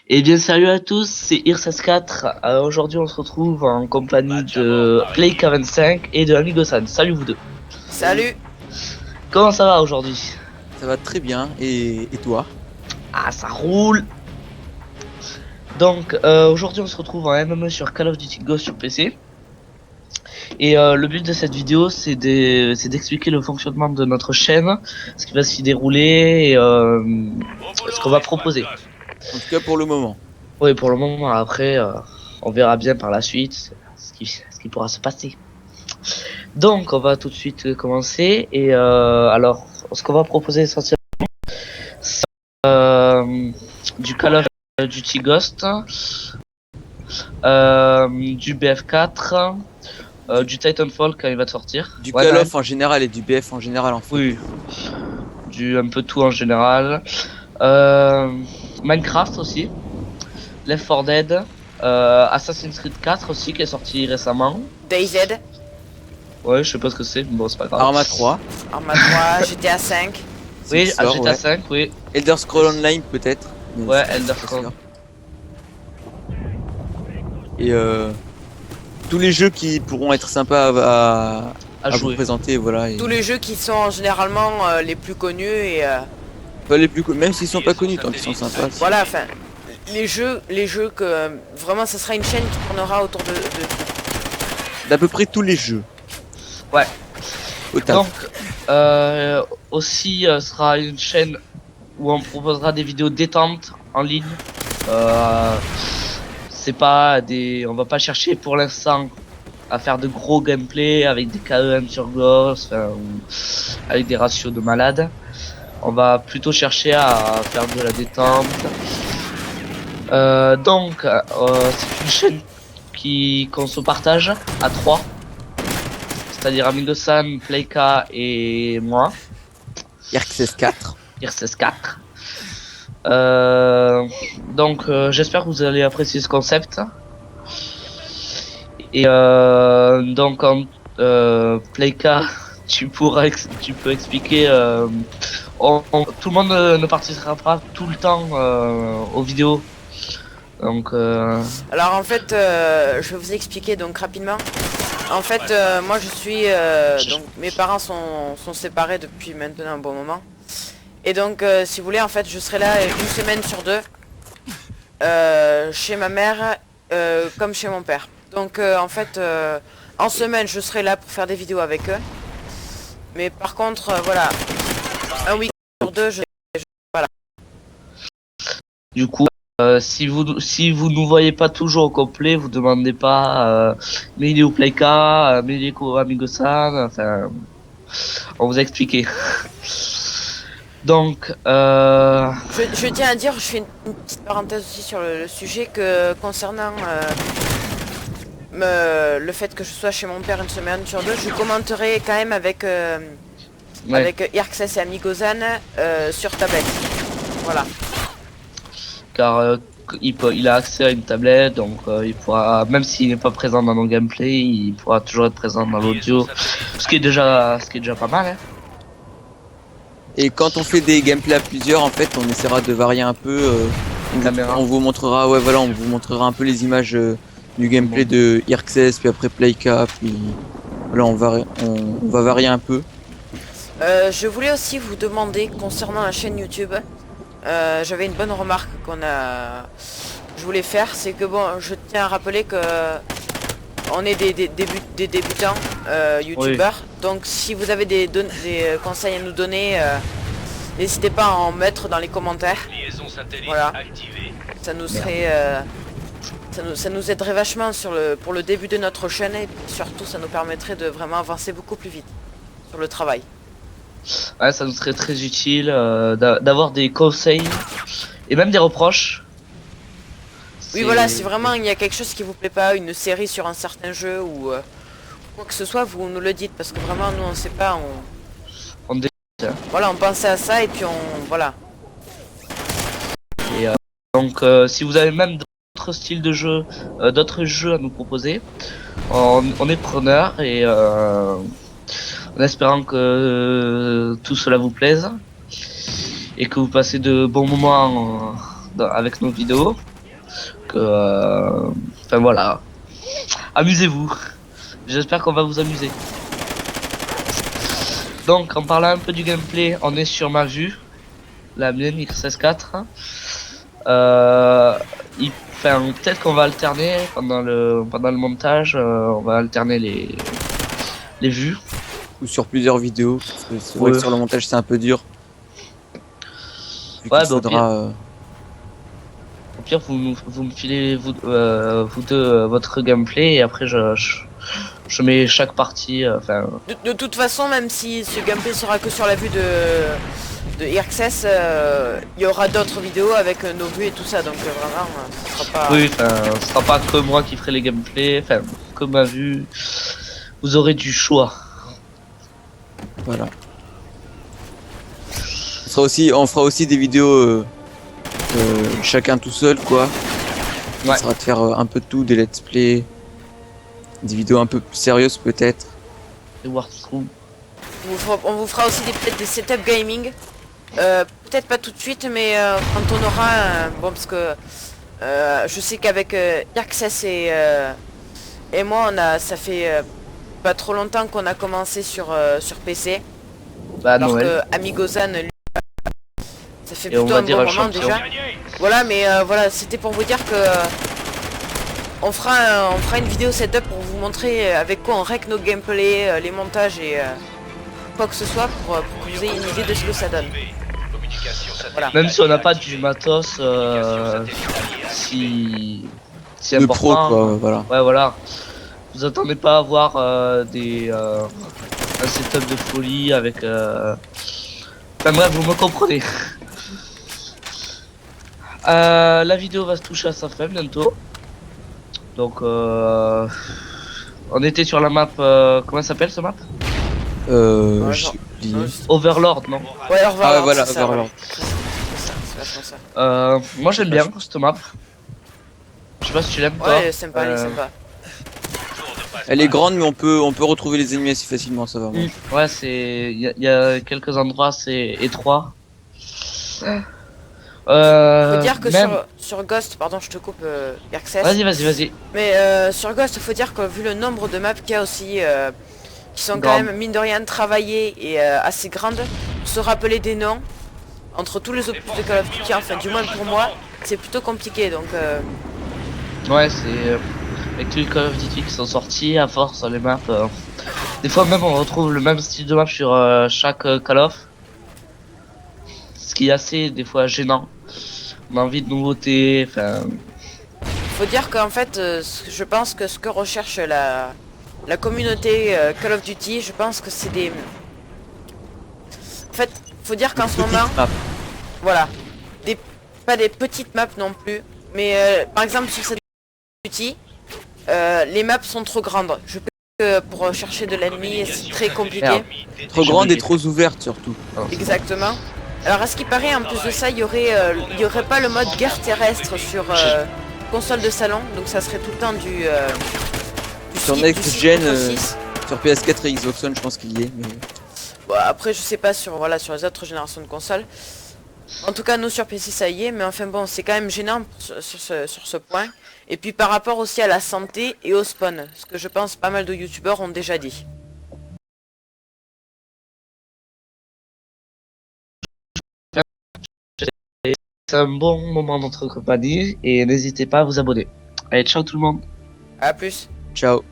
Et bien salut à tous, c'est IRSS4. Aujourd'hui on se retrouve en compagnie de Playka25 et de Amigo-san. Salut vous deux. Salut. Comment ça va aujourd'hui? Ça va très bien. Et toi? Ah ça roule. Donc aujourd'hui on se retrouve en MME sur Call of Duty Ghost sur PC. Et le but de cette vidéo c'est d'expliquer le fonctionnement de notre chaîne, ce qui va s'y dérouler et ce qu'on va proposer. En tout cas pour le moment. Oui, pour le moment, après on verra bien par la suite ce qui pourra se passer. Donc, on va tout de suite commencer. Et alors, ce qu'on va proposer essentiellement, c'est du Call of Duty Ghost, du BF4, du Titanfall quand il va sortir. Du Ouais, Call quand of en général et du BF en général en fait. Oui, du un peu tout en général. Minecraft aussi, Left 4 Dead, Assassin's Creed 4 aussi qui est sorti récemment. DayZ, Ouais, je sais pas ce que c'est, mais bon, c'est pas grave. Arma 3. Arma 3, GTA 5. Oui, Sort, GTA ouais. 5, oui. Elder Scroll Online peut-être. Mais Ouais, c'est Elder pas Scroll. sûr. Et tous les jeux qui pourront être sympas à vous jouer. présenter, voilà. Et Tous les jeux qui sont généralement les plus connus et pas les plus même s'ils sont pas connus tant qu'ils sont sympas. voilà, enfin les jeux que vraiment ça sera une chaîne qui tournera autour de D'à peu près tous les jeux. Ouais. Au total. Donc, aussi, sera une chaîne où on proposera des vidéos détente en ligne. C'est pas des, on va pas chercher pour l'instant à faire de gros gameplay avec des KEM sur Ghost, avec des ratios de malade. On va plutôt chercher à faire de la détente. Donc, c'est une chaîne qu'on se partage à 3. C'est-à-dire Amigo-san, Playka et moi. RXS 4. IRSS4. Donc j'espère que vous allez apprécier ce concept. Et donc en Playka, tu peux expliquer. Tout le monde ne participera pas tout le temps aux vidéos. Donc Alors en fait, je vais vous expliquer donc rapidement. En fait, moi je suis donc mes parents sont séparés depuis maintenant un bon moment. Et donc si vous voulez en fait je serai là une semaine sur deux chez ma mère comme chez mon père. Donc en fait en semaine je serai là pour faire des vidéos avec eux. Mais par contre voilà, un week sur deux voilà. du coup. Si vous nous voyez pas toujours au complet, vous demandez pas mais il est où Playka, mais il est où Amigo-san, enfin on vous a expliqué. Donc Je tiens à dire, je fais une petite parenthèse aussi sur le sujet que concernant le fait que je sois chez mon père une semaine sur deux, je commenterai quand même avec ouais. avec IRXS et Amigo-san sur tablette. Voilà. Car il a accès à une tablette, donc il pourra, même s'il n'est pas présent dans nos gameplays, il pourra toujours être présent dans l'audio, ce qui est déjà pas mal. Hein. Et quand on fait des gameplays à plusieurs, en fait, on essaiera de varier un peu. Caméra. On vous montrera, ouais, voilà, on vous montrera un peu les images du gameplay de IRXS, puis après Playka, puis voilà, on va varier un peu. Je voulais aussi vous demander concernant la chaîne YouTube. J'avais une bonne remarque je voulais faire, c'est que bon, je tiens à rappeler que on est des débutants youtubeurs, donc si vous avez des conseils à nous donner, n'hésitez pas à en mettre dans les commentaires. Voilà, ça nous serait ça nous aiderait vachement pour le début de notre chaîne et surtout ça nous permettrait de vraiment avancer beaucoup plus vite sur le travail. Ouais, ça nous serait très utile d'avoir des conseils et même des reproches. Oui voilà, si vraiment il y a quelque chose qui vous plaît pas, une série sur un certain jeu ou quoi que ce soit, vous nous le dites parce que vraiment nous on sait pas, voilà, on pensait à ça et puis voilà. Et donc si vous avez même d'autres styles de jeu, d'autres jeux à nous proposer, on est preneur et en espérant que tout cela vous plaise et que vous passez de bons moments avec nos vidéos. Enfin voilà. Amusez-vous. J'espère qu'on va vous amuser. Donc en parlant un peu du gameplay, on est sur ma vue. La mienne X16-4. Enfin, peut-être qu'on va alterner pendant le montage, on va alterner les vues. Ou sur plusieurs vidéos. Parce que c'est vrai que sur le montage c'est un peu dur. Vu Ouais, qu'il faudra. Au pire, vous me filez vous deux votre gameplay et après je mets chaque partie. Enfin. De toute façon, même si ce gameplay sera que sur la vue de IRXS, il y aura d'autres vidéos avec nos vues et tout ça, donc vraiment, ce sera pas. Oui, enfin, ce sera pas que moi qui ferai les gameplays, enfin, que ma vue. Vous aurez du choix. Voilà. On fera aussi des vidéos chacun tout seul, quoi. Ouais. Ça sera de faire un peu de tout, des let's play, des vidéos un peu plus sérieuses peut-être. Et Warthroom. On vous fera aussi peut-être des setup gaming. Peut-être pas tout de suite, mais quand on aura bon, parce que je sais qu'avec IRXS et moi, ça fait pas trop longtemps qu'on a commencé sur PC. Bah, Alors Noël. que Amigozan, lui, ça fait Et on plutôt va un dire bon un moment champion. déjà. Voilà, mais voilà, c'était pour vous dire que on fera une vidéo setup pour vous montrer avec quoi on règle nos gameplays, les montages et quoi que ce soit pour que vous ayez une idée de ce que ça donne. Voilà. Même si on n'a pas du matos si De important. pro, quoi, voilà. Ouais, voilà. Vous attendez pas à avoir un setup de folie avec. Enfin bref, vous me comprenez. La vidéo va se toucher à sa fin bientôt. Donc on était sur la map. Comment ça s'appelle ce map? Ouais, J'ai genre- oublié. Overlord, non? Ouais, Overlord, Ah ouais, voilà, c'est ça, Overlord. ouais. C'est vachement ça. Moi j'aime bien cette map. Je sais pas si tu l'aimes toi. Ouais, sympa, elle est sympa. Elle est grande, mais on peut retrouver les ennemis assez facilement, ça va. Moi. Ouais, c'est. Il y a quelques endroits, c'est étroit. Faut dire que même... sur Ghost, pardon, je te coupe, Access. Vas-y. Mais sur Ghost, faut dire que vu le nombre de maps qu'il y a aussi, qui sont quand Grande. même mine de rien travaillées et assez grandes, pour se rappeler des noms entre tous les opus de Call of Duty, enfin du moins pour moi, c'est plutôt compliqué. Donc Ouais, c'est. Avec tous les Call of Duty qui sont sortis, à force, les maps. Des fois même on retrouve le même style de map sur chaque Call of. Ce qui est assez, des fois, gênant. On a envie de nouveautés, enfin. faut dire qu'en fait, je pense que ce que recherche la communauté Call of Duty, je pense que c'est des. En fait, faut dire qu'en ce moment, voilà, pas des petites maps non plus, mais par exemple sur cette Duty, les maps sont trop grandes. Je peux que pour chercher de l'ennemi, c'est très compliqué. Merde. Trop grande et trop ouverte surtout. Exactement. Alors à ce qui paraît, en plus de ça, il y aurait pas le mode guerre terrestre sur console de salon, donc ça serait tout le temps du Sur du Next 6 Gen, contre 6. sur PS4 et Xbox One, je pense qu'il y est. Mais... Bon, après, je sais pas sur sur les autres générations de consoles. En tout cas, nous sur PC ça y est, mais enfin bon, c'est quand même gênant sur ce point. Et puis par rapport aussi à la santé et au spawn, ce que je pense pas mal de youtubeurs ont déjà dit. C'est un bon moment d'entre compagnie et n'hésitez pas à vous abonner. Allez, ciao tout le monde. A plus. Ciao.